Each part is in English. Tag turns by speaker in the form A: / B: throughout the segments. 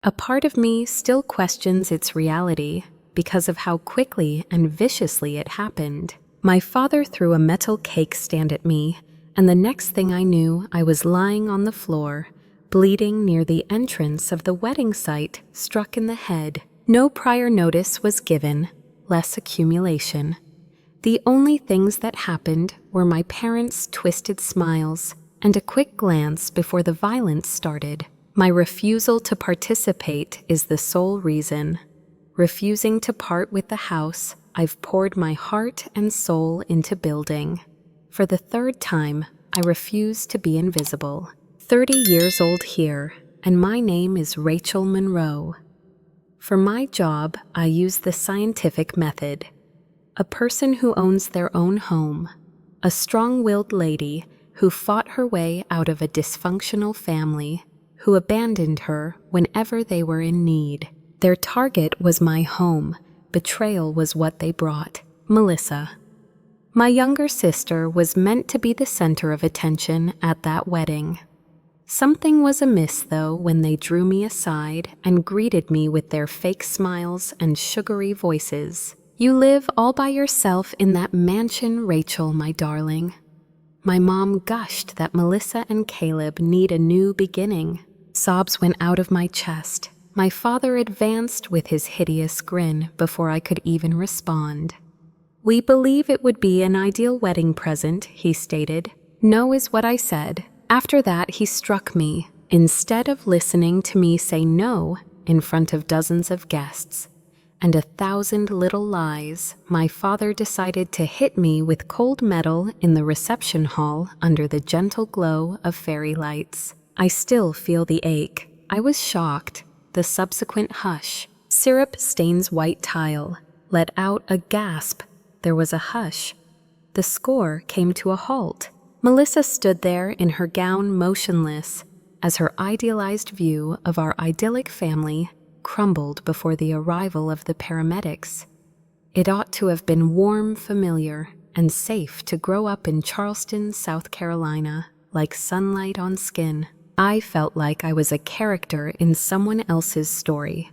A: A part of me still questions its reality because of how quickly and viciously it happened. My father threw a metal cake stand at me, and the next thing I knew, I was lying on the floor, bleeding near the entrance of the wedding site, struck in the head. No prior notice was given, less accumulation. The only things that happened were my parents' twisted smiles and a quick glance before the violence started. My refusal to participate is the sole reason. Refusing to part with the house I've poured my heart and soul into building. For the third time, I refuse to be invisible. 30 years old here, and my name is Rachel Monroe. For my job, I use the scientific method. A person who owns their own home. A strong-willed lady who fought her way out of a dysfunctional family, who abandoned her whenever they were in need. Their target was my home. Betrayal was what they brought. Melissa. My younger sister was meant to be the center of attention at that wedding. Something was amiss, though, when they drew me aside and greeted me with their fake smiles and sugary voices. "You live all by yourself in that mansion, Rachel, my darling." My mom gushed that Melissa and Caleb need a new beginning. Sobs went out of my chest. My father advanced with his hideous grin before I could even respond. "We believe it would be an ideal wedding present," he stated. "No is what I said." After that, he struck me. Instead of listening to me say no in front of dozens of guests and 1,000 little lies, my father decided to hit me with cold metal in the reception hall under the gentle glow of fairy lights. I still feel the ache. I was shocked. The subsequent hush. Syrup stains white tile. Let out a gasp. There was a hush. The score came to a halt. Melissa stood there in her gown, motionless, as her idealized view of our idyllic family crumbled before the arrival of the paramedics. It ought to have been warm, familiar, and safe to grow up in Charleston, South Carolina, like sunlight on skin. I felt like I was a character in someone else's story,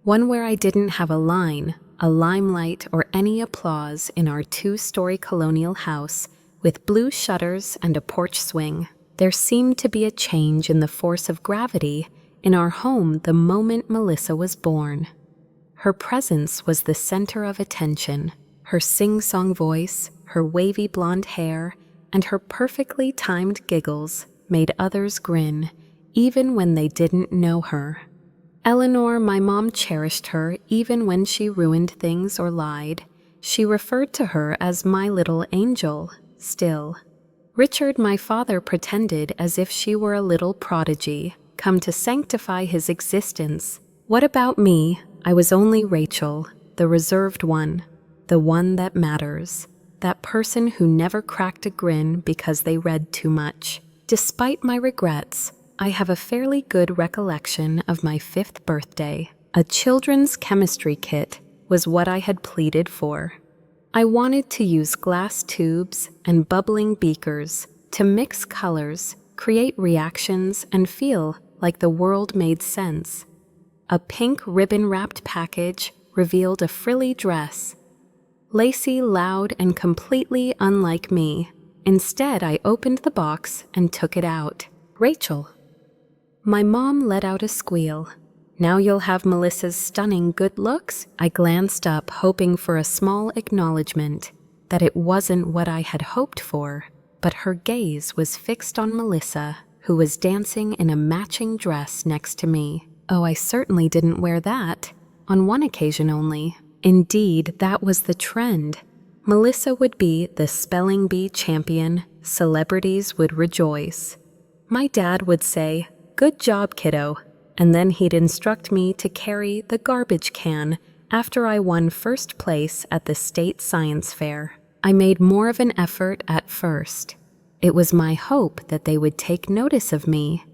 A: one where I didn't have a line, a limelight, or any applause in our 2-story colonial house with blue shutters and a porch swing. There seemed to be a change in the force of gravity in our home the moment Melissa was born. Her presence was the center of attention. Her sing-song voice, her wavy blonde hair, and her perfectly timed giggles made others grin, even when they didn't know her. Eleanor, my mom, cherished her even when she ruined things or lied. She referred to her as my little angel, still. Richard, my father, pretended as if she were a little prodigy, come to sanctify his existence. What about me? I was only Rachel, the reserved one, the one that matters, that person who never cracked a grin because they read too much. Despite my regrets, I have a fairly good recollection of my 5th birthday. A children's chemistry kit was what I had pleaded for. I wanted to use glass tubes and bubbling beakers to mix colors, create reactions, and feel like the world made sense. A pink ribbon-wrapped package revealed a frilly dress. Lacy, loud, and completely unlike me. Instead, I opened the box and took it out. "Rachel." My mom let out a squeal. "Now you'll have Melissa's stunning good looks?" I glanced up, hoping for a small acknowledgement that it wasn't what I had hoped for, but her gaze was fixed on Melissa, who was dancing in a matching dress next to me. Oh, I certainly didn't wear that. On one occasion only. Indeed, that was the trend. Melissa would be the spelling bee champion. Celebrities would rejoice. My dad would say, "Good job, kiddo," and then he'd instruct me to carry the garbage can after I won first place at the state science fair. I made more of an effort at first. It was my hope that they would take notice of me.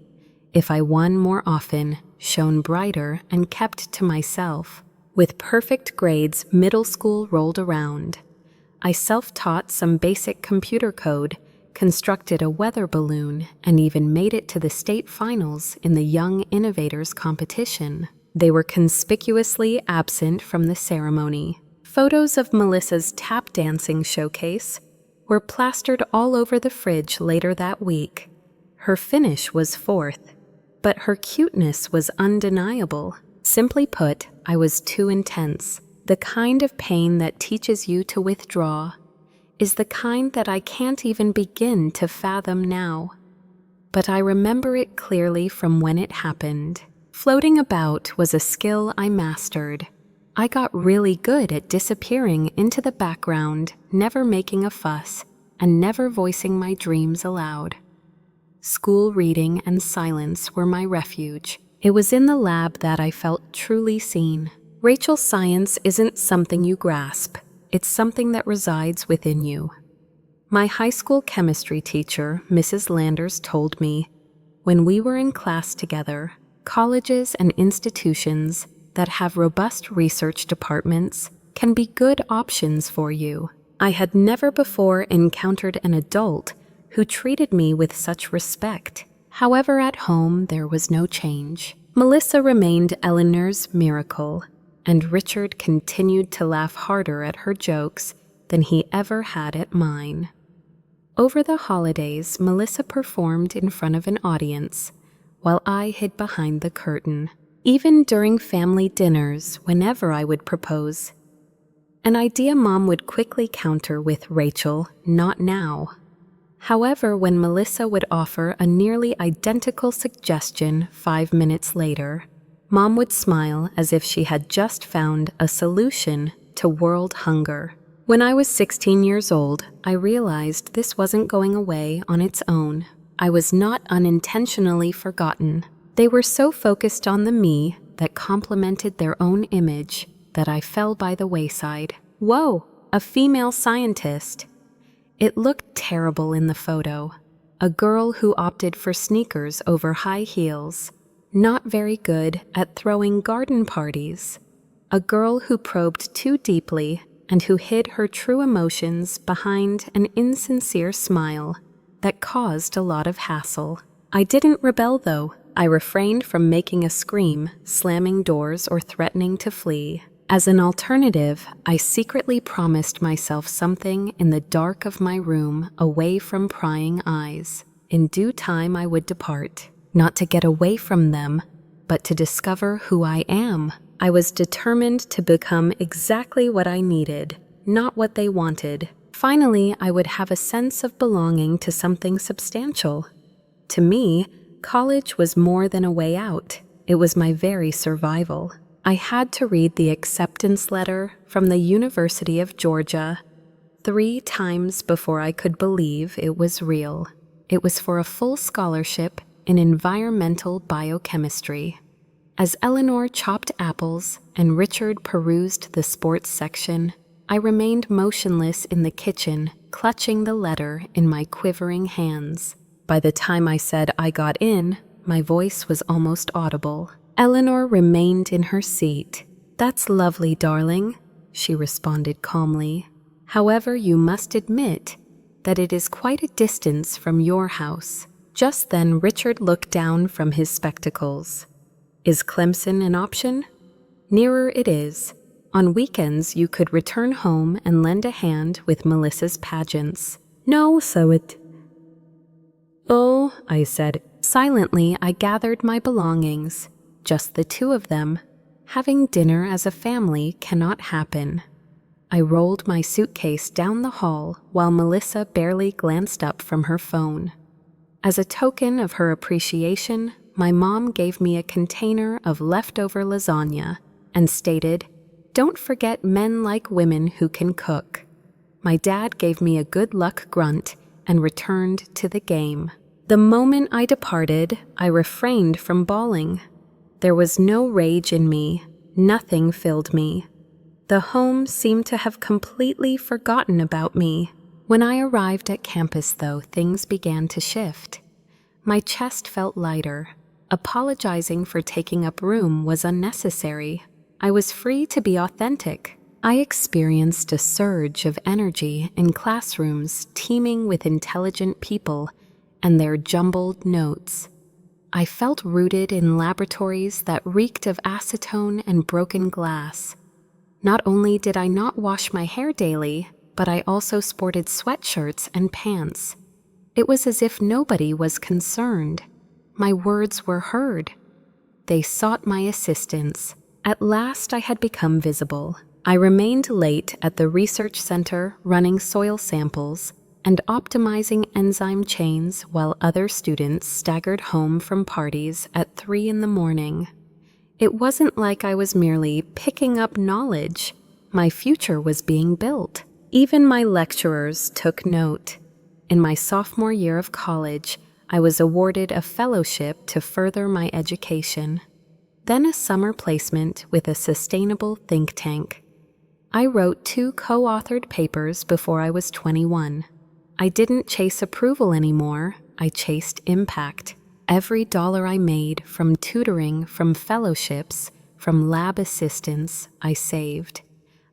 A: If I won more often, shone brighter, and kept to myself. With perfect grades, middle school rolled around. I self-taught some basic computer code, constructed a weather balloon, and even made it to the state finals in the Young Innovators competition. They were conspicuously absent from the ceremony. Photos of Melissa's tap dancing showcase were plastered all over the fridge later that week. Her finish was fourth, but her cuteness was undeniable. Simply put, I was too intense. The kind of pain that teaches you to withdraw is the kind that I can't even begin to fathom now. But I remember it clearly from when it happened. Floating about was a skill I mastered. I got really good at disappearing into the background, never making a fuss, and never voicing my dreams aloud. School reading and silence were my refuge. It was in the lab that I felt truly seen. Rachel, science isn't something you grasp. It's something that resides within you. My high school chemistry teacher, Mrs. Landers, told me, when we were in class together, colleges and institutions that have robust research departments can be good options for you. I had never before encountered an adult who treated me with such respect. However, at home there was no change. Melissa remained Eleanor's miracle, and Richard continued to laugh harder at her jokes than he ever had at mine. Over the holidays, Melissa performed in front of an audience, while I hid behind the curtain. Even during family dinners, whenever I would propose, an idea Mom would quickly counter with, "Rachel, not now." However, when Melissa would offer a nearly identical suggestion 5 minutes later, Mom would smile as if she had just found a solution to world hunger. When I was 16 years old, I realized this wasn't going away on its own. I was not unintentionally forgotten. They were so focused on the me that complemented their own image that I fell by the wayside. Whoa, a female scientist. It looked terrible in the photo. A girl who opted for sneakers over high heels. Not very good at throwing garden parties. A girl who probed too deeply and who hid her true emotions behind an insincere smile that caused a lot of hassle. I didn't rebel, though. I refrained from making a scream, slamming doors, or threatening to flee. As an alternative, I secretly promised myself something in the dark of my room, away from prying eyes. In due time, I would depart, not to get away from them, but to discover who I am. I was determined to become exactly what I needed, not what they wanted. Finally, I would have a sense of belonging to something substantial. To me, college was more than a way out. It was my very survival. I had to read the acceptance letter from the University of Georgia 3 times before I could believe it was real. It was for a full scholarship in environmental biochemistry. As Eleanor chopped apples and Richard perused the sports section, I remained motionless in the kitchen, clutching the letter in my quivering hands. By the time I said I got in, my voice was almost audible. Eleanor remained in her seat. "That's lovely, darling," she responded calmly. "However, you must admit that it is quite a distance from your house." Just then, Richard looked down from his spectacles. "Is Clemson an option?" "Nearer it is. On weekends, you could return home and lend a hand with Melissa's pageants." "No, so it..." "Oh," I said. Silently, I gathered my belongings. Just the 2 of them. Having dinner as a family cannot happen. I rolled my suitcase down the hall while Melissa barely glanced up from her phone. As a token of her appreciation, my mom gave me a container of leftover lasagna and stated, "Don't forget men like women who can cook." My dad gave me a good luck grunt and returned to the game. The moment I departed, I refrained from bawling. There was no rage in me. Nothing filled me. The home seemed to have completely forgotten about me. When I arrived at campus, though, things began to shift. My chest felt lighter. Apologizing for taking up room was unnecessary. I was free to be authentic. I experienced a surge of energy in classrooms teeming with intelligent people and their jumbled notes. I felt rooted in laboratories that reeked of acetone and broken glass. Not only did I not wash my hair daily, but I also sported sweatshirts and pants. It was as if nobody was concerned. My words were heard. They sought my assistance. At last I had become visible. I remained late at the research center running soil samples and optimizing enzyme chains while other students staggered home from parties at 3 a.m. It wasn't like I was merely picking up knowledge. My future was being built. Even my lecturers took note. In my sophomore year of college, I was awarded a fellowship to further my education. Then a summer placement with a sustainable think tank. I wrote 2 co-authored papers before I was 21. I didn't chase approval anymore, I chased impact. Every dollar I made from tutoring, from fellowships, from lab assistance, I saved.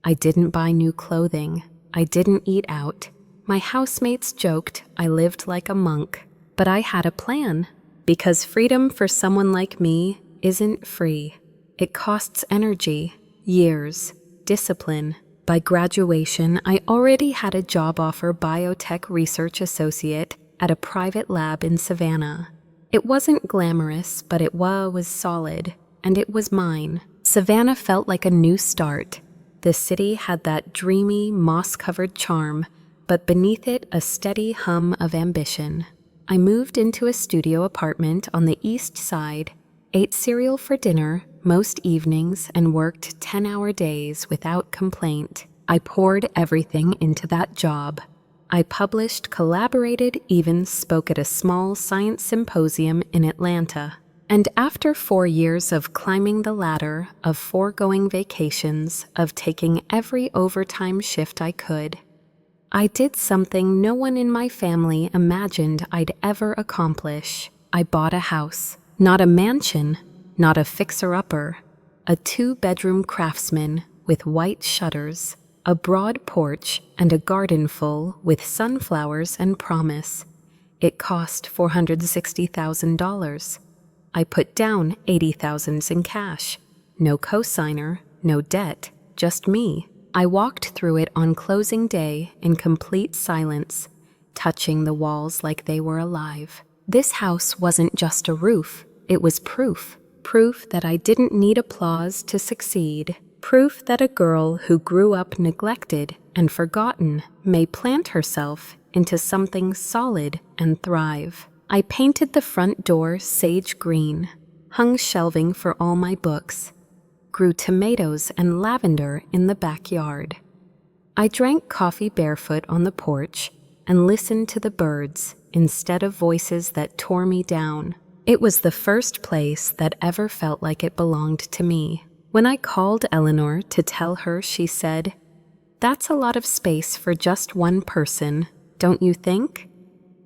A: I didn't buy new clothing. I didn't eat out. My housemates joked I lived like a monk. But I had a plan, because freedom for someone like me isn't free. It costs energy, years, discipline. By graduation, I already had a job offer biotech research associate at a private lab in Savannah. It wasn't glamorous, but it was solid, and it was mine. Savannah felt like a new start. The city had that dreamy, moss-covered charm, but beneath it a steady hum of ambition. I moved into a studio apartment on the east side, ate cereal for dinner most evenings, and worked 10-hour days without complaint. I poured everything into that job. I published, collaborated, even spoke at a small science symposium in Atlanta. And after 4 years of climbing the ladder, of foregoing vacations, of taking every overtime shift I could, I did something no one in my family imagined I'd ever accomplish. I bought a house. Not a mansion, not a fixer-upper. A 2-bedroom craftsman with white shutters, a broad porch, and a garden full with sunflowers and promise. It cost $460,000. I put down $80,000 in cash. No cosigner, no debt, just me. I walked through it on closing day in complete silence, touching the walls like they were alive. This house wasn't just a roof, it was proof. Proof that I didn't need applause to succeed. Proof that a girl who grew up neglected and forgotten may plant herself into something solid and thrive. I painted the front door sage green, hung shelving for all my books, grew tomatoes and lavender in the backyard. I drank coffee barefoot on the porch and listened to the birds instead of voices that tore me down. It was the first place that ever felt like it belonged to me. When I called Eleanor to tell her, she said, "That's a lot of space for just one person, don't you think?"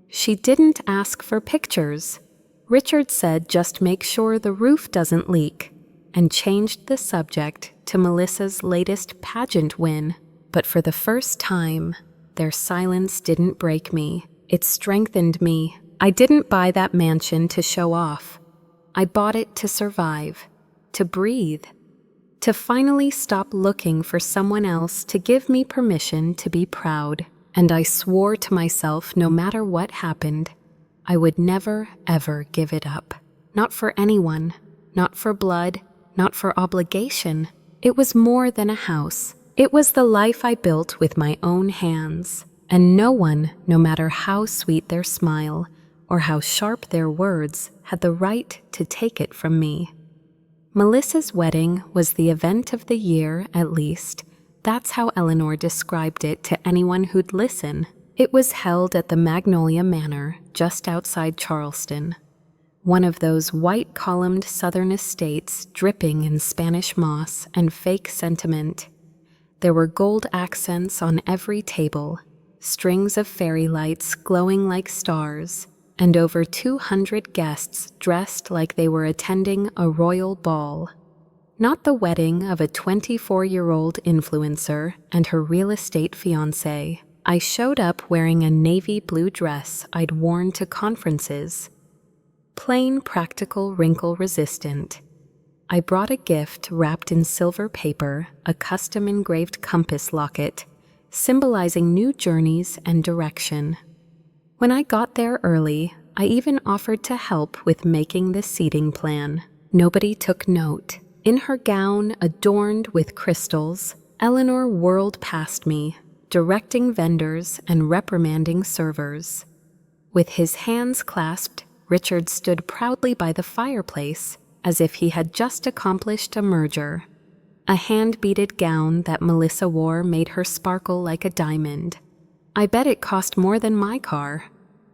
A: She didn't ask for pictures. Richard said just make sure the roof doesn't leak, and changed the subject to Melissa's latest pageant win. But for the first time, their silence didn't break me. It strengthened me. I didn't buy that mansion to show off. I bought it to survive, to breathe, to finally stop looking for someone else to give me permission to be proud. And I swore to myself, no matter what happened, I would never, ever give it up. Not for anyone, not for blood, not for obligation. It was more than a house. It was the life I built with my own hands. And no one, no matter how sweet their smile or how sharp their words, had the right to take it from me. Melissa's wedding was the event of the year, at least. That's how Eleanor described it to anyone who'd listen. It was held at the Magnolia Manor, just outside Charleston. One of those white-columned southern estates dripping in Spanish moss and fake sentiment. There were gold accents on every table, strings of fairy lights glowing like stars, and over 200 guests dressed like they were attending a royal ball. Not the wedding of a 24-year-old influencer and her real estate fiancé. I showed up wearing a navy blue dress I'd worn to conferences. Plain, practical, wrinkle-resistant. I brought a gift wrapped in silver paper, a custom-engraved compass locket, symbolizing new journeys and direction. When I got there early, I even offered to help with making the seating plan. Nobody took note. In her gown adorned with crystals, Eleanor whirled past me, directing vendors and reprimanding servers. With his hands clasped, Richard stood proudly by the fireplace as if he had just accomplished a merger. A hand-beaded gown that Melissa wore made her sparkle like a diamond. I bet it cost more than my car.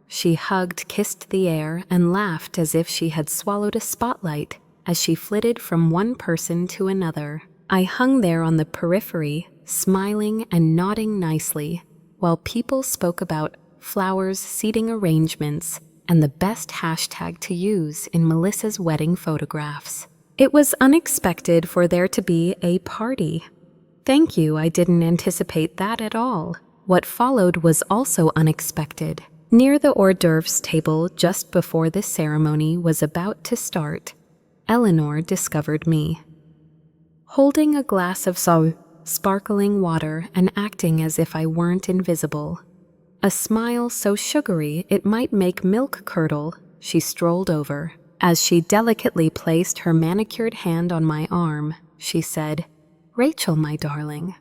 A: She hugged, kissed the air, and laughed as if she had swallowed a spotlight as she flitted from one person to another. I hung there on the periphery, smiling and nodding nicely, while people spoke about flowers, seating arrangements, and the best hashtag to use in Melissa's wedding photographs. It was unexpected for there to be a party. Thank you, I didn't anticipate that at all. What followed was also unexpected. Near the hors d'oeuvres table just before the ceremony was about to start, Eleanor discovered me. Holding a glass of sparkling water and acting as if I weren't invisible. A smile so sugary it might make milk curdle, she strolled over. As she delicately placed her manicured hand on my arm, she said, "Rachel, my darling,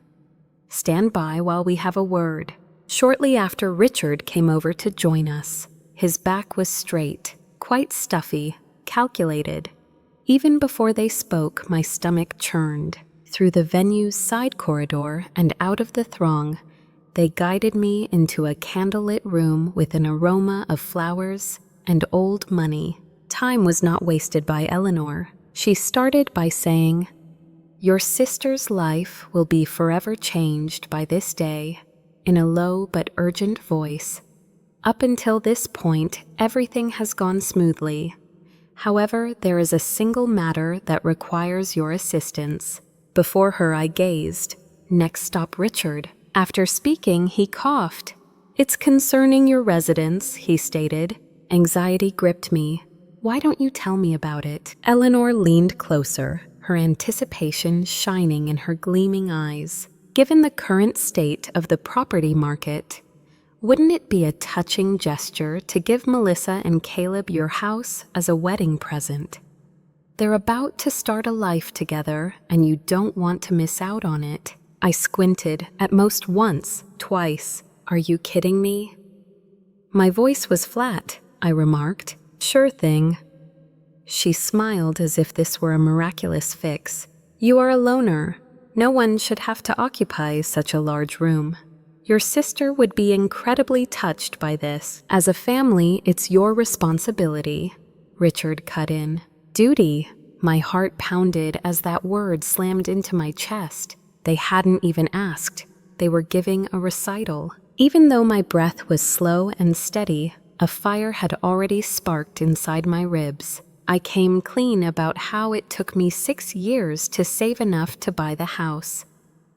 A: stand by while we have a word." Shortly after, Richard came over to join us. His back was straight, quite stuffy, calculated. Even before they spoke, my stomach churned. Through the venue's side corridor and out of the throng, they guided me into a candlelit room with an aroma of flowers and old money. Time was not wasted by Eleanor. She started by saying, "Your sister's life will be forever changed by this day," in a low but urgent voice. Up until this point, everything has gone smoothly. However, there is a single matter that requires your assistance. Before her, I gazed. Next stop, Richard. After speaking, he coughed. "It's concerning your residence," he stated. Anxiety gripped me. "Why don't you tell me about it?" Eleanor leaned closer, her anticipation shining in her gleaming eyes. Given the current state of the property market, wouldn't it be a touching gesture to give Melissa and Caleb your house as a wedding present? They're about to start a life together, and you don't want to miss out on it. I squinted, at most once, twice. "Are you kidding me?" My voice was flat, I remarked. "Sure thing." She smiled as if this were a miraculous fix. "You are a loner. No one should have to occupy such a large room. Your sister would be incredibly touched by this. As a family, it's your responsibility." Richard cut in. "Duty." My heart pounded as that word slammed into my chest. They hadn't even asked. They were giving a recital. Even though my breath was slow and steady, a fire had already sparked inside my ribs. I came clean about how it took me 6 years to save enough to buy the house.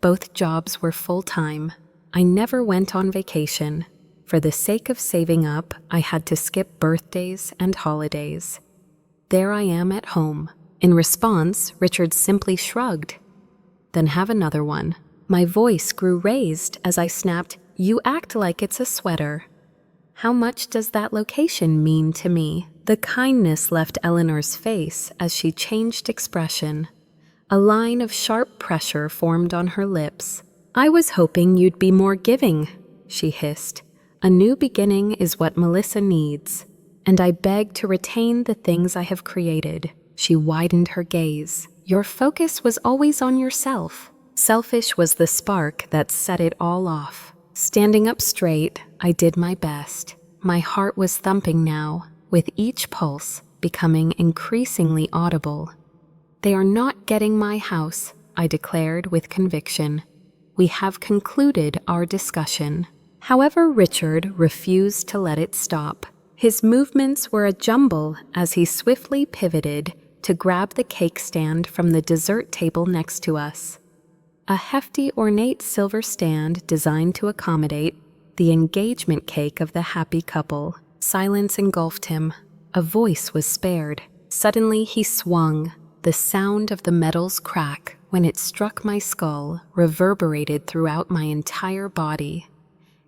A: Both jobs were full-time. I never went on vacation. For the sake of saving up, I had to skip birthdays and holidays. There I am at home. In response, Richard simply shrugged. "Then have another one." My voice grew raised as I snapped, "You act like it's a sweater." How much does that location mean to me? The kindness left Eleanor's face as she changed expression. A line of sharp pressure formed on her lips. "I was hoping you'd be more giving," she hissed. "A new beginning is what Melissa needs, and I beg to retain the things I have created." She widened her gaze. "Your focus was always on yourself." Selfish was the spark that set it all off. Standing up straight, I did my best. My heart was thumping now, with each pulse becoming increasingly audible. "They are not getting my house," I declared with conviction. "We have concluded our discussion." However, Richard refused to let it stop. His movements were a jumble as he swiftly pivoted to grab the cake stand from the dessert table next to us. A hefty, ornate silver stand designed to accommodate the engagement cake of the happy couple. Silence engulfed him. A voice was spared. Suddenly he swung. The sound of the metal's crack when it struck my skull reverberated throughout my entire body.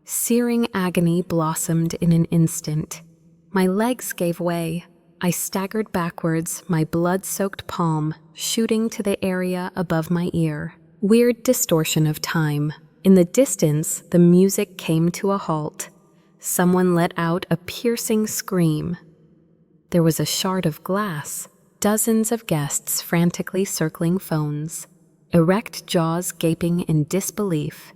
A: Searing agony blossomed in an instant. My legs gave way. I staggered backwards, my blood-soaked palm shooting to the area above my ear. Weird distortion of time. In the distance, the music came to a halt. Someone let out a piercing scream. There was a shard of glass, dozens of guests frantically circling phones, erect jaws gaping in disbelief.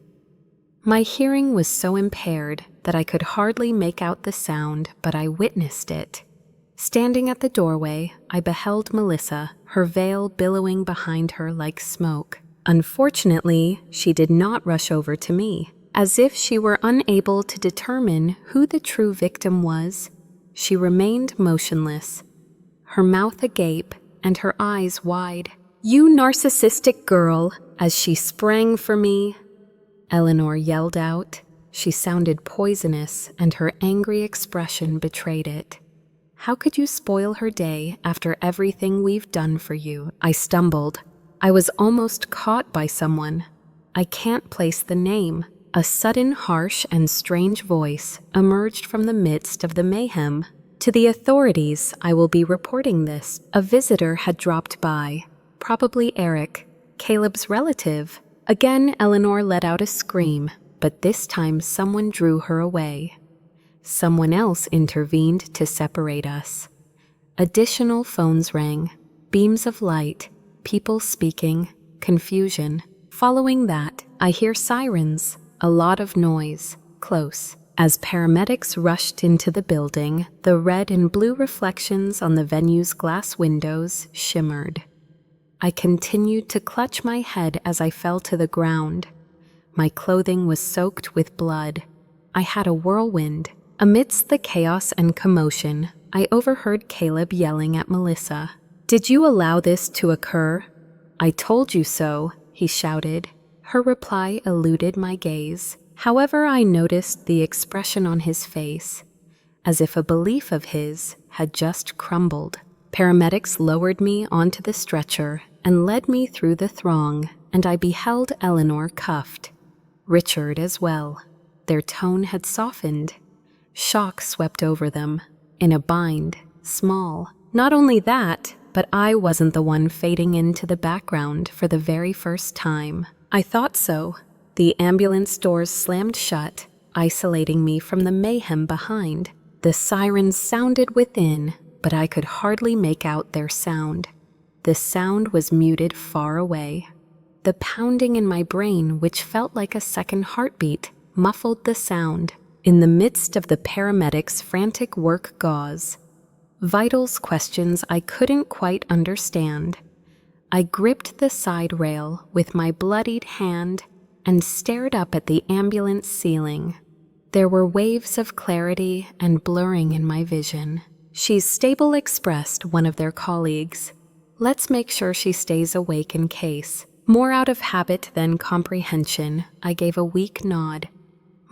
A: My hearing was so impaired that I could hardly make out the sound, but I witnessed it. Standing at the doorway, I beheld Melissa, her veil billowing behind her like smoke. Unfortunately, she did not rush over to me. As if she were unable to determine who the true victim was, she remained motionless, her mouth agape and her eyes wide. "You narcissistic girl!" As she sprang for me, Eleanor yelled out. She sounded poisonous, and her angry expression betrayed it. "How could you spoil her day after everything we've done for you?" I stumbled. I was almost caught by someone. I can't place the name. A sudden, harsh and strange voice emerged from the midst of the mayhem. "To the authorities, I will be reporting this." A visitor had dropped by, probably Eric, Caleb's relative. Again, Eleanor let out a scream, but this time someone drew her away. Someone else intervened to separate us. Additional phones rang, beams of light, people speaking, confusion. Following that, I hear sirens, a lot of noise, close. As paramedics rushed into the building, the red and blue reflections on the venue's glass windows shimmered. I continued to clutch my head as I fell to the ground. My clothing was soaked with blood. I had a whirlwind. Amidst the chaos and commotion, I overheard Caleb yelling at Melissa. "Did you allow this to occur?" "I told you so," he shouted. Her reply eluded my gaze. However, I noticed the expression on his face, as if a belief of his had just crumbled. Paramedics lowered me onto the stretcher and led me through the throng, and I beheld Eleanor cuffed. Richard as well. Their tone had softened. Shock swept over them. In a bind, small. Not only that, but I wasn't the one fading into the background for the very first time. I thought so. The ambulance doors slammed shut, isolating me from the mayhem behind. The sirens sounded within, but I could hardly make out their sound. The sound was muted far away. The pounding in my brain, which felt like a second heartbeat, muffled the sound. In the midst of the paramedics' frantic work gauze, vitals questions I couldn't quite understand, I gripped the side rail with my bloodied hand and stared up at the ambulance ceiling. There were waves of clarity and blurring in my vision. "She's stable," expressed one of their colleagues. "Let's make sure she stays awake in case." More out of habit than comprehension, I gave a weak nod.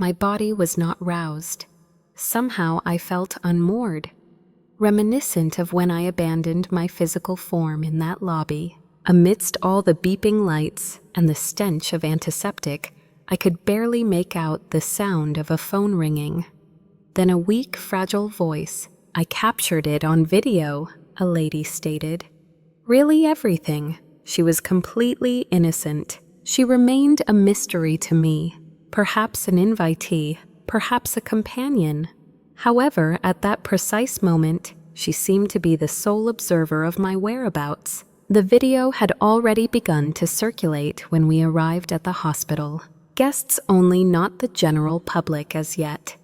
A: My body was not roused. Somehow I felt unmoored, reminiscent of when I abandoned my physical form in that lobby. Amidst all the beeping lights and the stench of antiseptic, I could barely make out the sound of a phone ringing. Then a weak, fragile voice. "I captured it on video," a lady stated. Really everything. She was completely innocent. She remained a mystery to me. Perhaps an invitee, perhaps a companion. However, at that precise moment, she seemed to be the sole observer of my whereabouts. The video had already begun to circulate when we arrived at the hospital. Guests only, not the general public as yet.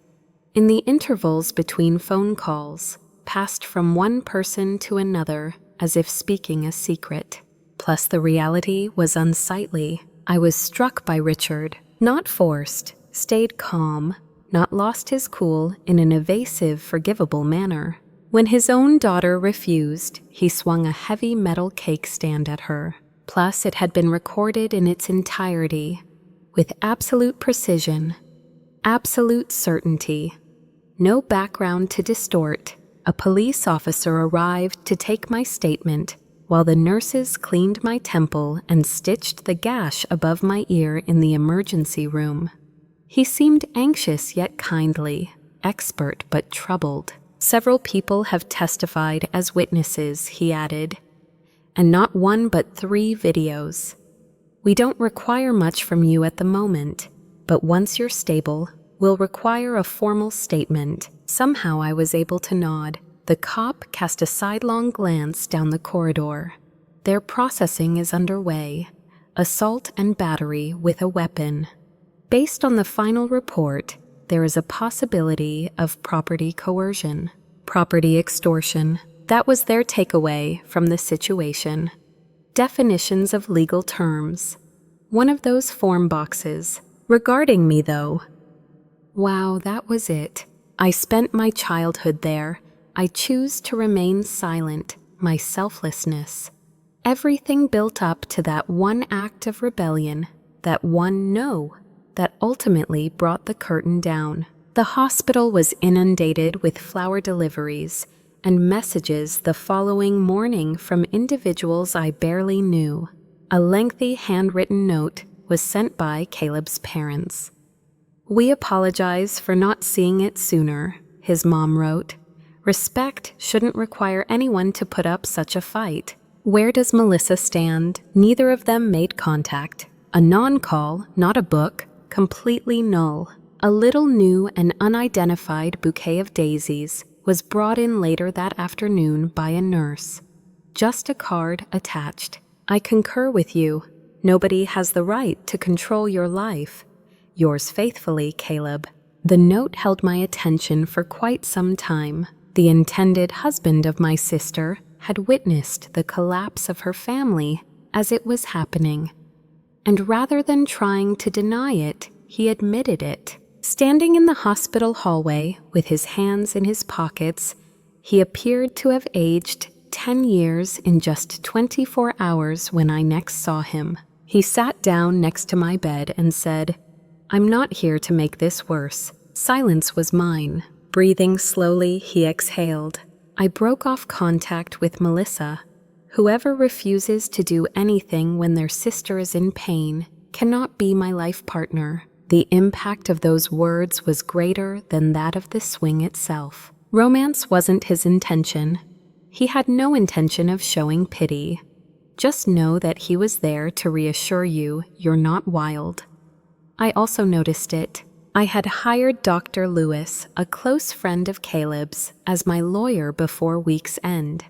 A: In the intervals between phone calls, passed from one person to another as if speaking a secret. Plus the reality was unsightly. I was struck by Richard, not forced, stayed calm, not lost his cool in an evasive, forgivable manner. When his own daughter refused, he swung a heavy metal cake stand at her. Plus, it had been recorded in its entirety, with absolute precision, absolute certainty. No background to distort. A police officer arrived to take my statement, while the nurses cleaned my temple and stitched the gash above my ear in the emergency room. He seemed anxious yet kindly, expert but troubled. Several people have testified as witnesses, he added, and not one but 3 videos. We don't require much from you at the moment, but once you're stable, we'll require a formal statement. Somehow I was able to nod. The cop cast a sidelong glance down the corridor. Their processing is underway. Assault and battery with a weapon. Based on the final report, there is a possibility of property coercion, property extortion. That was their takeaway from the situation. Definitions of legal terms. One of those form boxes. Regarding me, though. Wow, that was it. I spent my childhood there. I choose to remain silent, my selflessness. Everything built up to that one act of rebellion, that one no, that ultimately brought the curtain down. The hospital was inundated with flower deliveries and messages the following morning from individuals I barely knew. A lengthy handwritten note was sent by Caleb's parents. "We apologize for not seeing it sooner," his mom wrote. "Respect shouldn't require anyone to put up such a fight. Where does Melissa stand?" Neither of them made contact. A non-call, not a book, completely null. A little new and unidentified bouquet of daisies was brought in later that afternoon by a nurse. Just a card attached. "I concur with you. Nobody has the right to control your life. Yours faithfully, Caleb." The note held my attention for quite some time. The intended husband of my sister had witnessed the collapse of her family as it was happening. And rather than trying to deny it, he admitted it. Standing in the hospital hallway with his hands in his pockets, he appeared to have aged 10 years in just 24 hours when I next saw him. He sat down next to my bed and said, "I'm not here to make this worse." Silence was mine. Breathing slowly, he exhaled. I broke off contact with Melissa. Whoever refuses to do anything when their sister is in pain cannot be my life partner. The impact of those words was greater than that of the swing itself. Romance wasn't his intention. He had no intention of showing pity. Just know that he was there to reassure you you're not wild. I also noticed it. I had hired Dr. Lewis, a close friend of Caleb's, as my lawyer before week's end.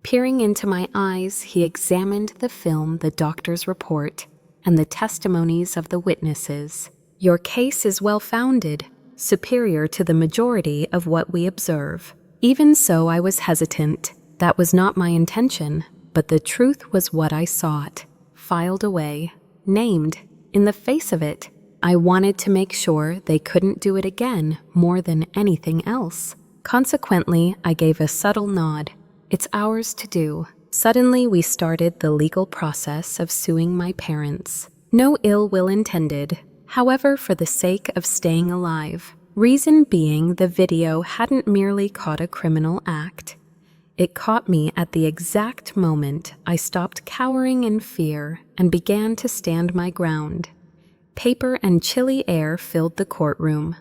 A: Peering into my eyes, he examined the film, the doctor's report, and the testimonies of the witnesses. "Your case is well-founded, superior to the majority of what we observe." Even so, I was hesitant. That was not my intention, but the truth was what I sought. Filed away, named, in the face of it. I wanted to make sure they couldn't do it again more than anything else. Consequently, I gave a subtle nod. It's ours to do. Suddenly, we started the legal process of suing my parents. No ill will intended, however, for the sake of staying alive. Reason being, the video hadn't merely caught a criminal act. It caught me at the exact moment I stopped cowering in fear and began to stand my ground. Paper and chilly air filled the courtroom.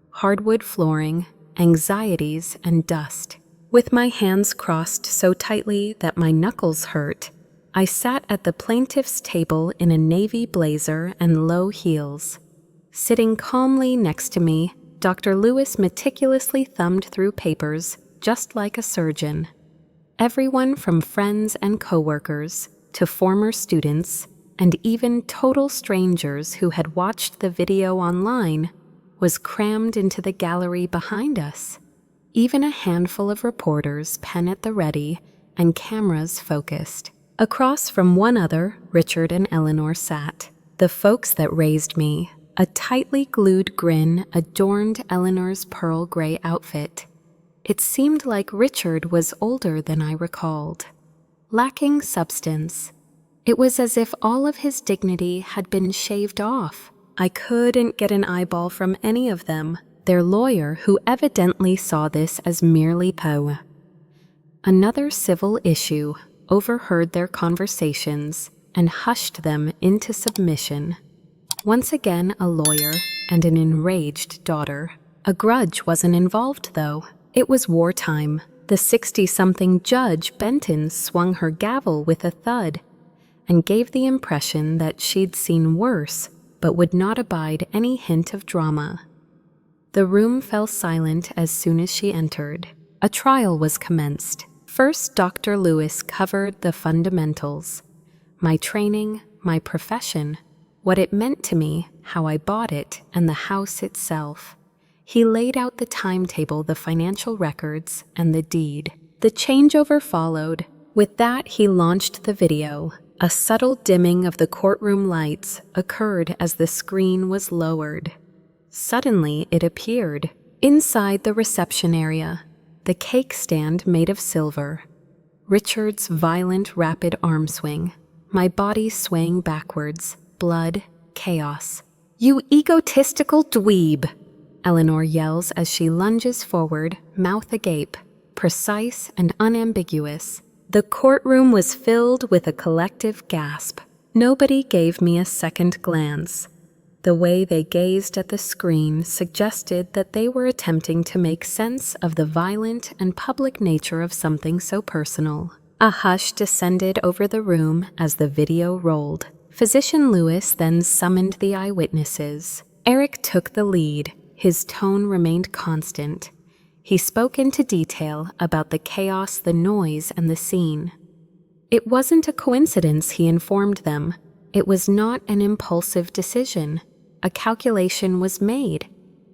A: Hardwood flooring, anxieties, and dust. With my hands crossed so tightly that my knuckles hurt, I sat at the plaintiff's table in a navy blazer and low heels. Sitting calmly next to me, Dr. Lewis meticulously thumbed through papers, just like a surgeon. Everyone from friends and coworkers to former students and even total strangers who had watched the video online was crammed into the gallery behind us. Even a handful of reporters, pen at the ready, and cameras focused. Across from one other, Richard and Eleanor sat. The folks that raised me. A tightly glued grin adorned Eleanor's pearl gray outfit. It seemed like Richard was older than I recalled. Lacking substance. It was as if all of his dignity had been shaved off. I couldn't get an eyeball from any of them. Their lawyer, who evidently saw this as merely power. Another civil issue, overheard their conversations and hushed them into submission. Once again a lawyer and an enraged daughter. A grudge wasn't involved, though. It was wartime. The 60-something Judge Benton swung her gavel with a thud and gave the impression that she'd seen worse but would not abide any hint of drama. The room fell silent as soon as she entered. A trial was commenced. First, Dr. Lewis covered the fundamentals. My training, my profession, what it meant to me, how I bought it, and the house itself. He laid out the timetable, the financial records, and the deed. The changeover followed. With that, he launched the video. A subtle dimming of the courtroom lights occurred as the screen was lowered. Suddenly, it appeared. Inside the reception area, the cake stand made of silver. Richard's violent, rapid arm swing. My body swaying backwards. Blood, chaos. "You egotistical dweeb!" Eleanor yells as she lunges forward, mouth agape, precise and unambiguous. The courtroom was filled with a collective gasp. Nobody gave me a second glance. The way they gazed at the screen suggested that they were attempting to make sense of the violent and public nature of something so personal. A hush descended over the room as the video rolled. Physician Lewis then summoned the eyewitnesses. Eric took the lead. His tone remained constant. He spoke into detail about the chaos, the noise, and the scene. It wasn't a coincidence, he informed them. It was not an impulsive decision. A calculation was made.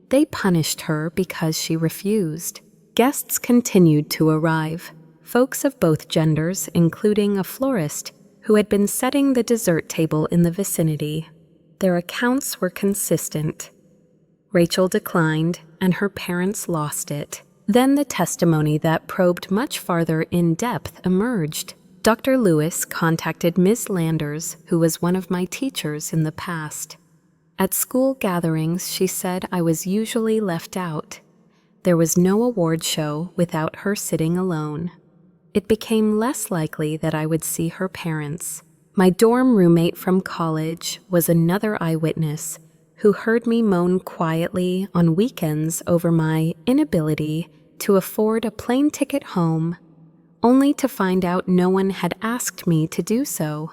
A: They punished her because she refused. Guests continued to arrive. Folks of both genders, including a florist who had been setting the dessert table in the vicinity. Their accounts were consistent. Rachel declined, and her parents lost it. Then the testimony that probed much farther in depth emerged. Dr. Lewis contacted Ms. Landers, who was one of my teachers in the past. At school gatherings, she said I was usually left out. There was no award show without her sitting alone. It became less likely that I would see her parents. My dorm roommate from college was another eyewitness who heard me moan quietly on weekends over my inability to afford a plane ticket home, only to find out no one had asked me to do so.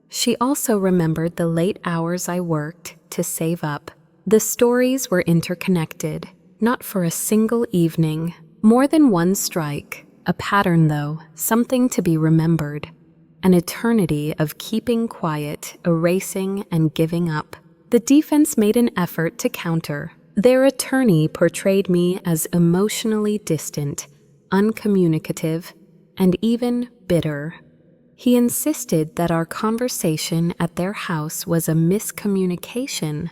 A: She also remembered the late hours I worked to save up. The stories were interconnected, not for a single evening, more than one strike, a pattern though, something to be remembered, an eternity of keeping quiet, erasing, and giving up. The defense made an effort to counter. Their attorney portrayed me as emotionally distant, uncommunicative, and even bitter. He insisted that our conversation at their house was a miscommunication,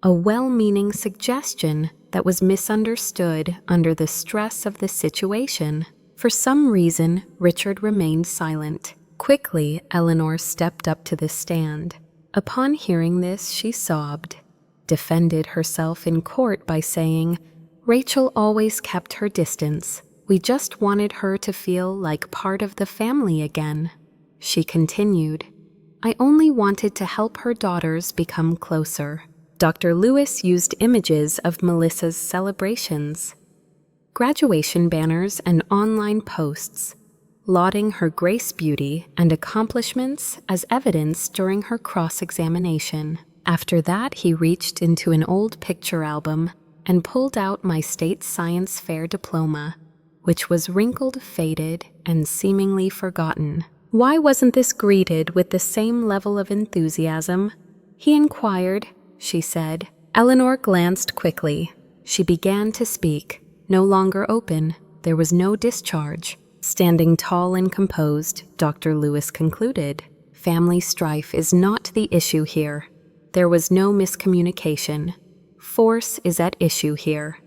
A: a well-meaning suggestion that was misunderstood under the stress of the situation. For some reason, Richard remained silent. Quickly, Eleanor stepped up to the stand. Upon hearing this, she sobbed, defended herself in court by saying, "Rachel always kept her distance. We just wanted her to feel like part of the family again." She continued, "I only wanted to help her daughters become closer." Dr. Lewis used images of Melissa's celebrations, graduation banners and online posts, lauding her grace, beauty, and accomplishments as evidence during her cross-examination. After that, he reached into an old picture album and pulled out my state science fair diploma, which was wrinkled, faded, and seemingly forgotten. Why wasn't this greeted with the same level of enthusiasm? He inquired. She said. Eleanor glanced quickly. She began to speak. No longer open. There was no discharge. Standing tall and composed, Dr. Lewis concluded, "Family strife is not the issue here. There was no miscommunication. Force is at issue here.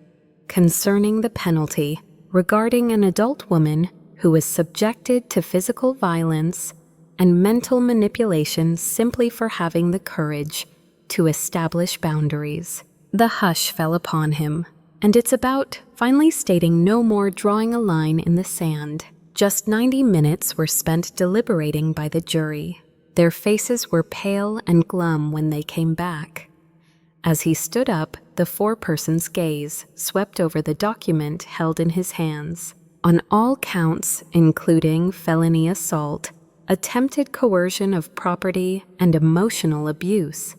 A: Concerning the penalty, regarding an adult woman who was subjected to physical violence and mental manipulation simply for having the courage to establish boundaries. The hush fell upon him, and it's about finally stating no more, drawing a line in the sand. Just 90 minutes were spent deliberating by the jury. Their faces were pale and glum when they came back. As he stood up, the foreperson's gaze swept over the document held in his hands. On all counts, including felony assault, attempted coercion of property, and emotional abuse,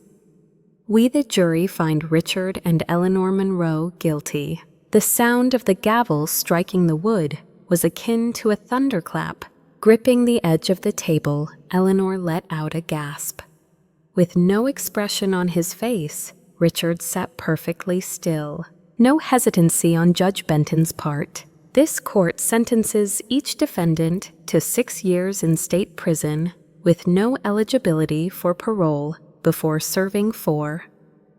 A: we, the jury, find Richard and Eleanor Monroe guilty. The sound of the gavel striking the wood was akin to a thunderclap. Gripping the edge of the table, Eleanor let out a gasp. With no expression on his face, Richard sat perfectly still. No hesitancy on Judge Benton's part. This court sentences each defendant to 6 years in state prison with no eligibility for parole before serving 4.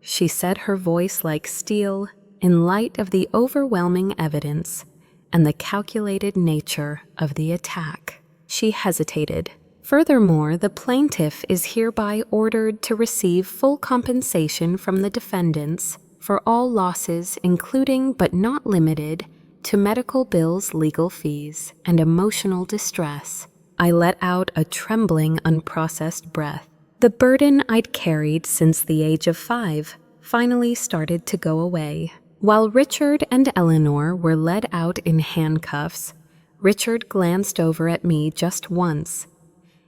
A: She said, her voice like steel, in light of the overwhelming evidence and the calculated nature of the attack. She hesitated. Furthermore, the plaintiff is hereby ordered to receive full compensation from the defendants for all losses, including but not limited to medical bills, legal fees, and emotional distress. I let out a trembling, unprocessed breath. The burden I'd carried since the age of 5 finally started to go away. While Richard and Eleanor were led out in handcuffs, Richard glanced over at me just once.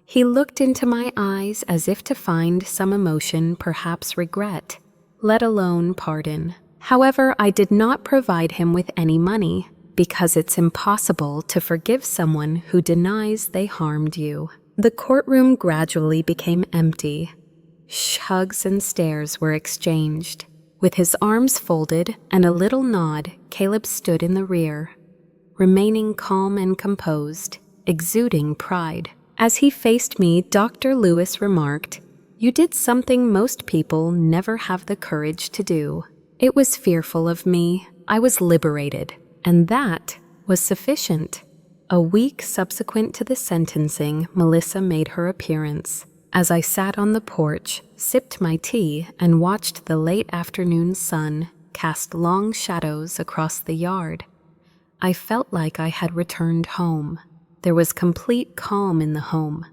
A: He looked into my eyes as if to find some emotion, perhaps regret, let alone pardon. However, I did not provide him with any money, because it's impossible to forgive someone who denies they harmed you. The courtroom gradually became empty. Hugs and stares were exchanged. With his arms folded and a little nod, Caleb stood in the rear, remaining calm and composed, exuding pride. As he faced me, Dr. Lewis remarked, "You did something most people never have the courage to do." It was fearful of me. I was liberated, and that was sufficient. A week subsequent to the sentencing, Melissa made her appearance. As I sat on the porch, sipped my tea, and watched the late afternoon sun cast long shadows across the yard, I felt like I had returned home. There was complete calm in the home.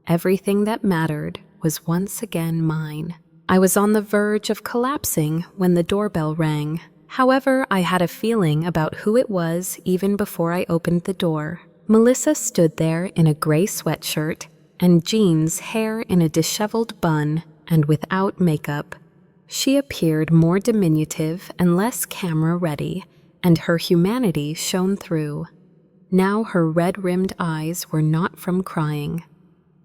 A: Everything that mattered was once again mine. I was on the verge of collapsing when the doorbell rang. However, I had a feeling about who it was even before I opened the door. Melissa stood there in a gray sweatshirt and jeans, hair in a disheveled bun, and without makeup. She appeared more diminutive and less camera-ready, and her humanity shone through. Now her red-rimmed eyes were not from crying.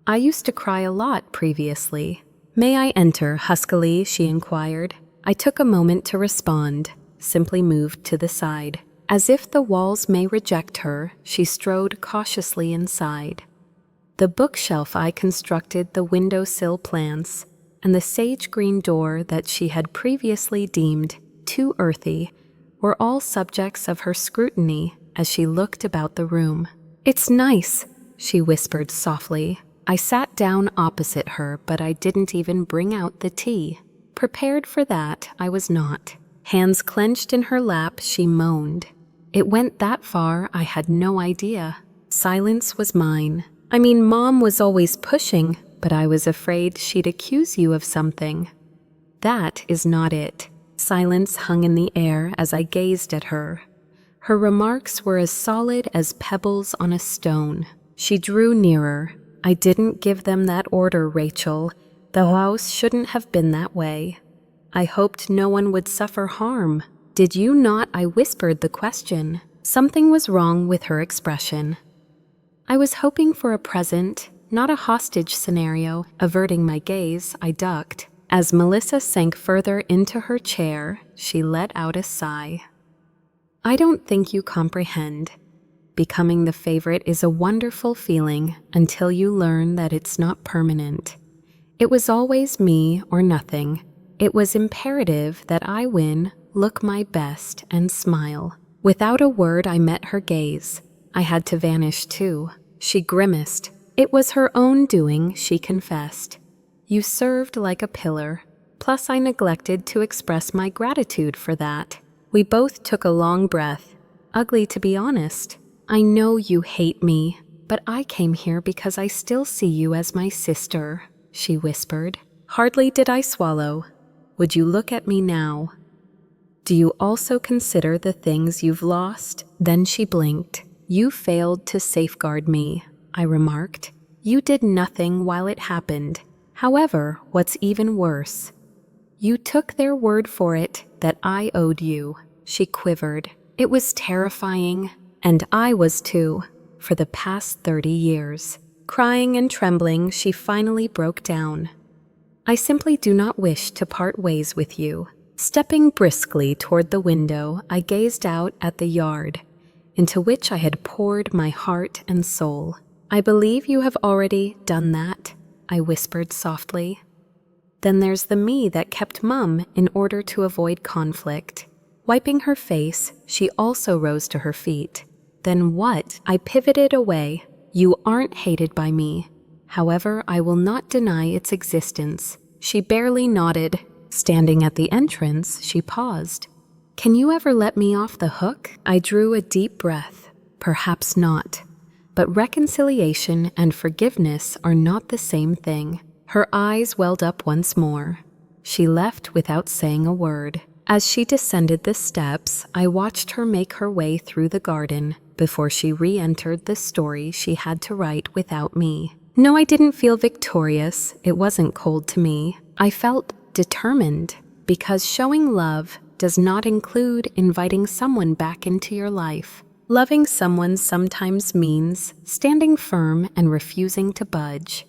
A: I used to cry a lot previously. "May I enter?" huskily, she inquired. I took a moment to respond, simply moved to the side. As if the walls may reject her, she strode cautiously inside. The bookshelf I constructed, the windowsill plants, and the sage-green door that she had previously deemed too earthy were all subjects of her scrutiny as she looked about the room. "It's nice," she whispered softly. I sat down opposite her, but I didn't even bring out the tea. Prepared for that, I was not. Hands clenched in her lap, she moaned. It went that far, I had no idea. Silence was mine. I mean, Mom was always pushing, but I was afraid she'd accuse you of something. That is not it. Silence hung in the air as I gazed at her. Her remarks were as solid as pebbles on a stone. She drew nearer. "I didn't give them that order, Rachel. The house shouldn't have been that way. I hoped no one would suffer harm." "Did you not?" I whispered the question. Something was wrong with her expression. I was hoping for a present, not a hostage scenario. Averting my gaze, I ducked. As Melissa sank further into her chair, she let out a sigh. "I don't think you comprehend. Becoming the favorite is a wonderful feeling until you learn that it's not permanent. It was always me or nothing. It was imperative that I win, look my best, and smile. Without a word, I met her gaze. I had to vanish too. She grimaced. It was her own doing, she confessed. You served like a pillar. Plus, I neglected to express my gratitude for that. We both took a long breath. Ugly, to be honest. I know you hate me, but I came here because I still see you as my sister, she whispered. Hardly did I swallow. Would you look at me now? Do you also consider the things you've lost? Then she blinked. You failed to safeguard me, I remarked. You did nothing while it happened. However, what's even worse, you took their word for it that I owed you. She quivered. It was terrifying, and I was too, for the past 30 years. Crying and trembling, she finally broke down. I simply do not wish to part ways with you. Stepping briskly toward the window, I gazed out at the yard, into which I had poured my heart and soul. I believe you have already done that, I whispered softly. Then there's the me that kept mum in order to avoid conflict. Wiping her face, she also rose to her feet. Then what? I pivoted away. You aren't hated by me. However, I will not deny its existence. She barely nodded. Standing at the entrance, she paused. Can you ever let me off the hook? I drew a deep breath. Perhaps not. But reconciliation and forgiveness are not the same thing. Her eyes welled up once more. She left without saying a word. As she descended the steps, I watched her make her way through the garden before she re-entered the story she had to write without me. No, I didn't feel victorious. It wasn't cold to me. I felt determined, because showing love does not include inviting someone back into your life. Loving someone sometimes means standing firm and refusing to budge.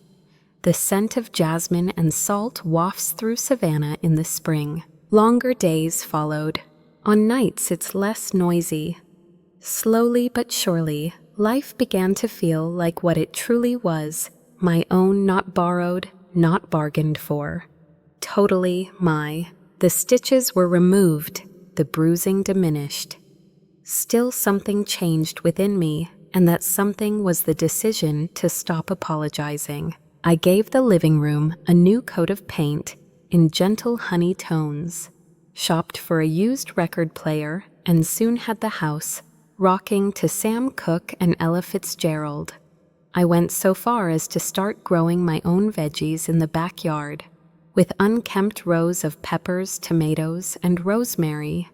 A: The scent of jasmine and salt wafts through Savannah in the spring. Longer days followed. On nights, it's less noisy. Slowly but surely, life began to feel like what it truly was, my own, not borrowed, not bargained for. Totally my. The stitches were removed, the bruising diminished. Still something changed within me, and that something was the decision to stop apologizing. I gave the living room a new coat of paint in gentle honey tones, shopped for a used record player, and soon had the house rocking to Sam Cooke and Ella Fitzgerald. I went so far as to start growing my own veggies in the backyard, with unkempt rows of peppers, tomatoes, and rosemary.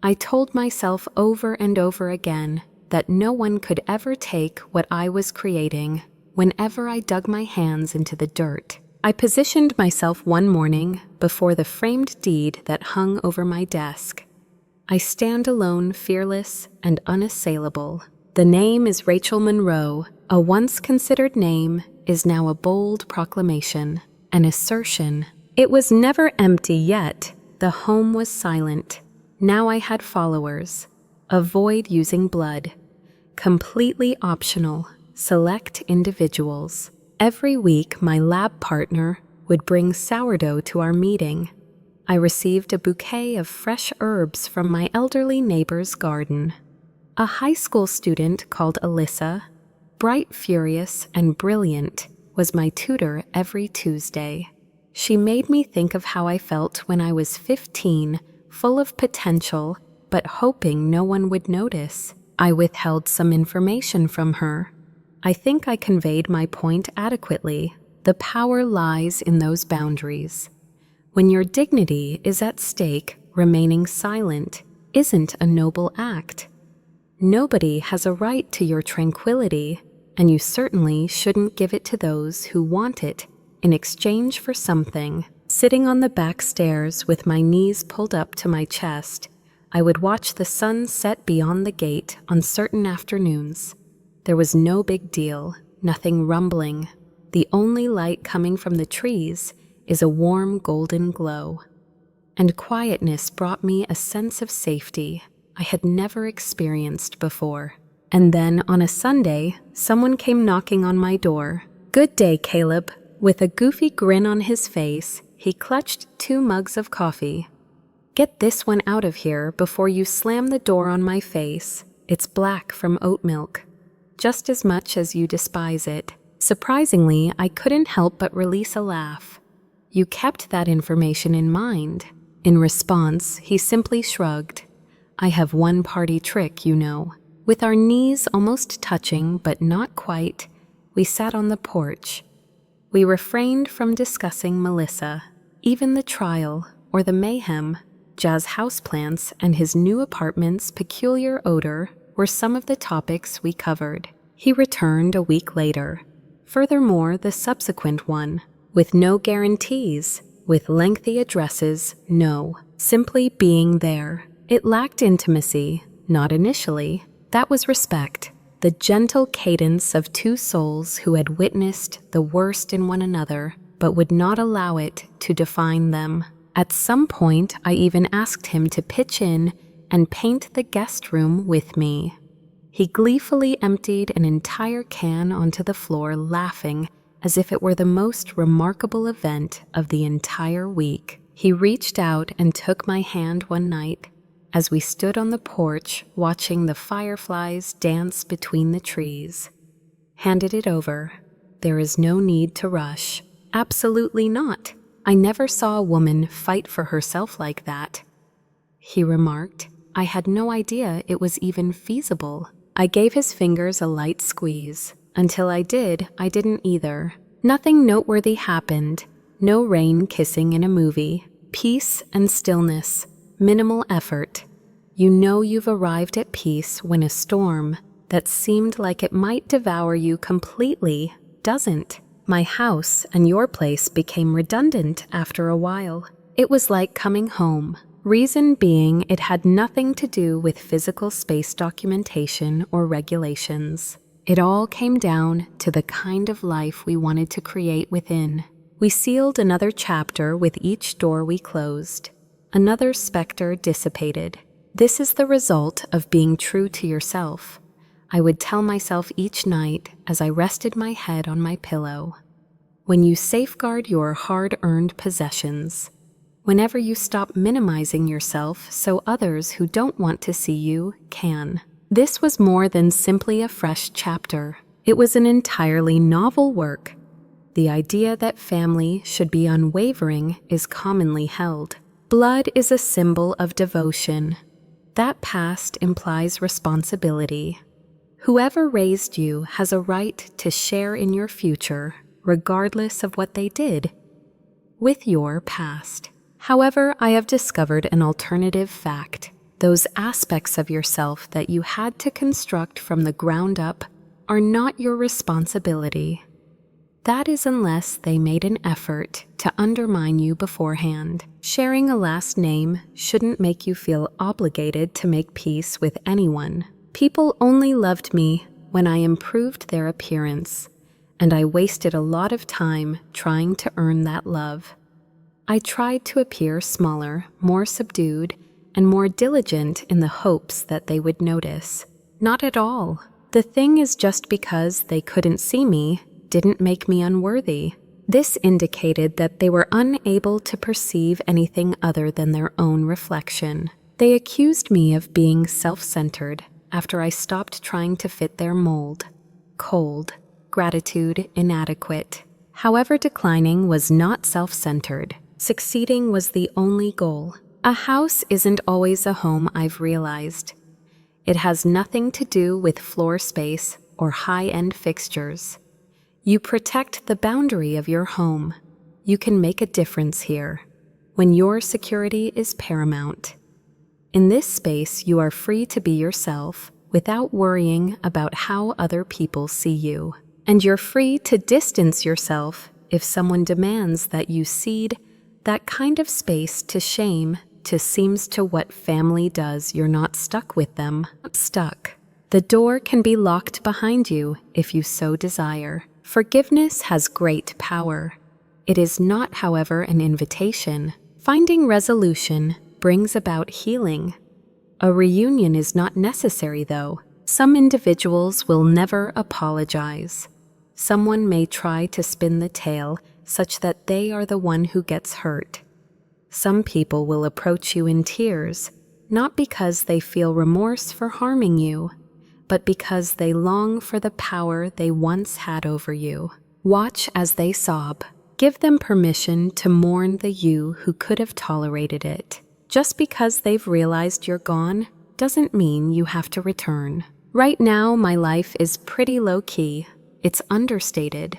A: I told myself over and over again that no one could ever take what I was creating whenever I dug my hands into the dirt. I positioned myself one morning before the framed deed that hung over my desk. I stand alone, fearless and unassailable. The name is Rachel Monroe. A once considered name is now a bold proclamation, an assertion. It was never empty yet. The home was silent. Now I had followers. Avoid using blood. Completely optional. Select individuals. Every week, my lab partner would bring sourdough to our meeting. I received a bouquet of fresh herbs from my elderly neighbor's garden. A high school student called Alyssa, bright, furious, and brilliant, was my tutor every Tuesday. She made me think of how I felt when I was 15, full of potential, but hoping no one would notice. I withheld some information from her. I think I conveyed my point adequately. The power lies in those boundaries. When your dignity is at stake, remaining silent isn't a noble act. Nobody has a right to your tranquility, and you certainly shouldn't give it to those who want it in exchange for something. Sitting on the back stairs with my knees pulled up to my chest, I would watch the sun set beyond the gate on certain afternoons. There was no big deal, nothing rumbling. The only light coming from the trees is a warm golden glow. And quietness brought me a sense of safety I had never experienced before. And then, on a Sunday, someone came knocking on my door. "Good day, Caleb." With a goofy grin on his face, he clutched 2 mugs of coffee. Get this one out of here before you slam the door on my face. It's black from oat milk. Just as much as you despise it. Surprisingly, I couldn't help but release a laugh. You kept that information in mind. In response, he simply shrugged. I have one party trick, you know. With our knees almost touching, but not quite, we sat on the porch. We refrained from discussing Melissa, even the trial, or the mayhem. Jazz houseplants and his new apartment's peculiar odor were some of the topics we covered. He returned a week later. Furthermore, the subsequent one, with no guarantees, with lengthy addresses, no, simply being there. It lacked intimacy, not initially. That was respect, the gentle cadence of two souls who had witnessed the worst in one another, but would not allow it to define them. At some point, I even asked him to pitch in and paint the guest room with me. He gleefully emptied an entire can onto the floor, laughing as if it were the most remarkable event of the entire week. He reached out and took my hand one night as we stood on the porch watching the fireflies dance between the trees. Handed it over. There is no need to rush. Absolutely not. I never saw a woman fight for herself like that. He remarked. I had no idea it was even feasible. I gave his fingers a light squeeze. Until I did, I didn't either. Nothing noteworthy happened. No rain kissing in a movie. Peace and stillness. Minimal effort. You know you've arrived at peace when a storm that seemed like it might devour you completely doesn't. My house and your place became redundant after a while. It was like coming home. Reason being, it had nothing to do with physical space documentation or regulations. It all came down to the kind of life we wanted to create within. We sealed another chapter with each door we closed. Another specter dissipated. This is the result of being true to yourself. I would tell myself each night as I rested my head on my pillow. When you safeguard your hard-earned possessions, whenever you stop minimizing yourself so others who don't want to see you can. This was more than simply a fresh chapter. It was an entirely novel work. The idea that family should be unwavering is commonly held. Blood is a symbol of devotion. That past implies responsibility. Whoever raised you has a right to share in your future, regardless of what they did, with your past. However, I have discovered an alternative fact. Those aspects of yourself that you had to construct from the ground up are not your responsibility. That is unless they made an effort to undermine you beforehand. Sharing a last name shouldn't make you feel obligated to make peace with anyone. People only loved me when I improved their appearance, and I wasted a lot of time trying to earn that love. I tried to appear smaller, more subdued, and more diligent in the hopes that they would notice. Not at all. The thing is, just because they couldn't see me didn't make me unworthy. This indicated that they were unable to perceive anything other than their own reflection. They accused me of being self-centered after I stopped trying to fit their mold. Cold, gratitude inadequate. However, declining was not self-centered. Succeeding was the only goal. A house isn't always a home, I've realized. It has nothing to do with floor space or high-end fixtures. You protect the boundary of your home. You can make a difference here when your security is paramount. In this space, you are free to be yourself without worrying about how other people see you. And you're free to distance yourself if someone demands that you cede that kind of space to shame to seems to what family does. You're not stuck with them. Stuck. The door can be locked behind you if you so desire. Forgiveness has great power. It is not, however, an invitation. Finding resolution brings about healing. A reunion is not necessary, though. Some individuals will never apologize. Someone may try to spin the tale such that they are the one who gets hurt. Some people will approach you in tears, not because they feel remorse for harming you, but because they long for the power they once had over you. Watch as they sob. Give them permission to mourn the you who could have tolerated it. Just because they've realized you're gone doesn't mean you have to return. Right now, my life is pretty low-key. It's understated.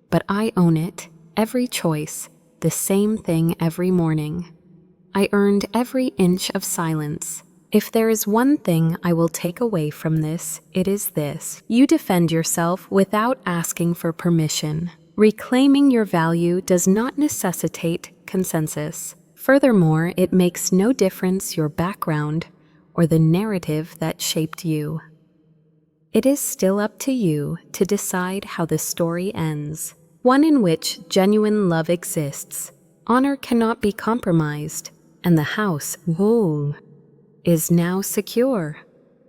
A: But I own it. Every choice. The same thing every morning. I earned every inch of silence. If there is one thing I will take away from this, it is this. You defend yourself without asking for permission. Reclaiming your value does not necessitate consensus. Furthermore, it makes no difference your background or the narrative that shaped you. It is still up to you to decide how the story ends. One in which genuine love exists, honor cannot be compromised, and the house, is now secure.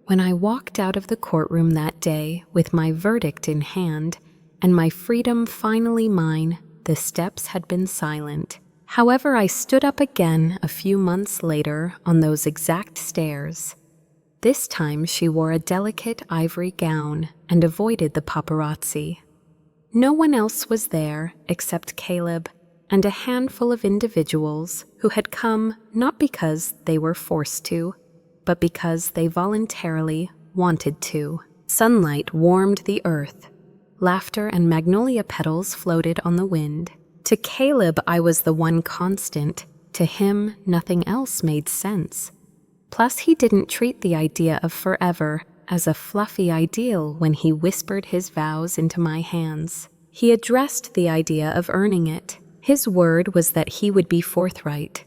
A: When I walked out of the courtroom that day with my verdict in hand and my freedom finally mine, the steps had been silent. However, I stood up again a few months later on those exact stairs. This time she wore a delicate ivory gown and avoided the paparazzi. No one else was there except Caleb and a handful of individuals who had come not because they were forced to, but because they voluntarily wanted to. Sunlight warmed the earth. Laughter and magnolia petals floated on the wind. To Caleb, I was the one constant. To him, nothing else made sense. Plus, he didn't treat the idea of forever as a fluffy ideal when he whispered his vows into my hands. He addressed the idea of earning it. His word was that he would be forthright.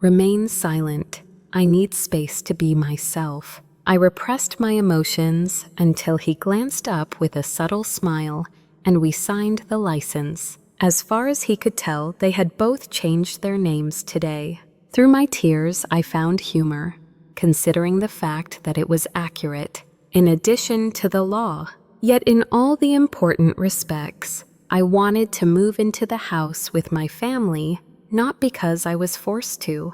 A: Remain silent. I need space to be myself. I repressed my emotions until he glanced up with a subtle smile, and we signed the license. As far as he could tell, they had both changed their names today. Through my tears, I found humor, considering the fact that it was accurate, in addition to the law. Yet in all the important respects, I wanted to move into the house with my family, not because I was forced to.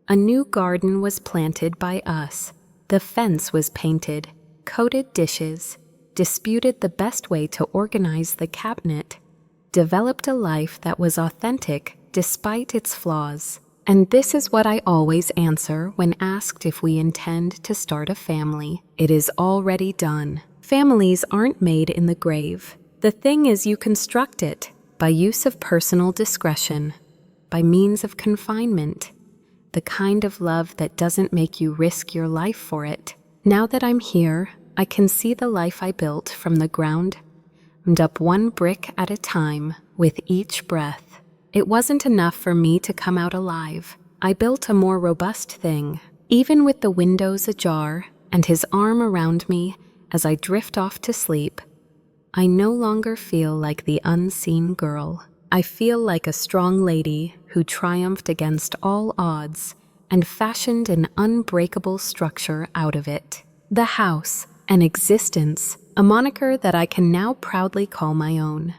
A: A new garden was planted by us. The fence was painted, coated dishes, disputed the best way to organize the cabinet, developed a life that was authentic despite its flaws. And this is what I always answer when asked if we intend to start a family. It is already done. Families aren't made in the grave. The thing is, you construct it by use of personal discretion, by means of confinement, the kind of love that doesn't make you risk your life for it. Now that I'm here, I can see the life I built from the ground and up one brick at a time with each breath. It wasn't enough for me to come out alive. I built a more robust thing, even with the windows ajar and his arm around me as I drift off to sleep. I no longer feel like the unseen girl. I feel like a strong lady who triumphed against all odds and fashioned an unbreakable structure out of it. The house, an existence, a moniker that I can now proudly call my own.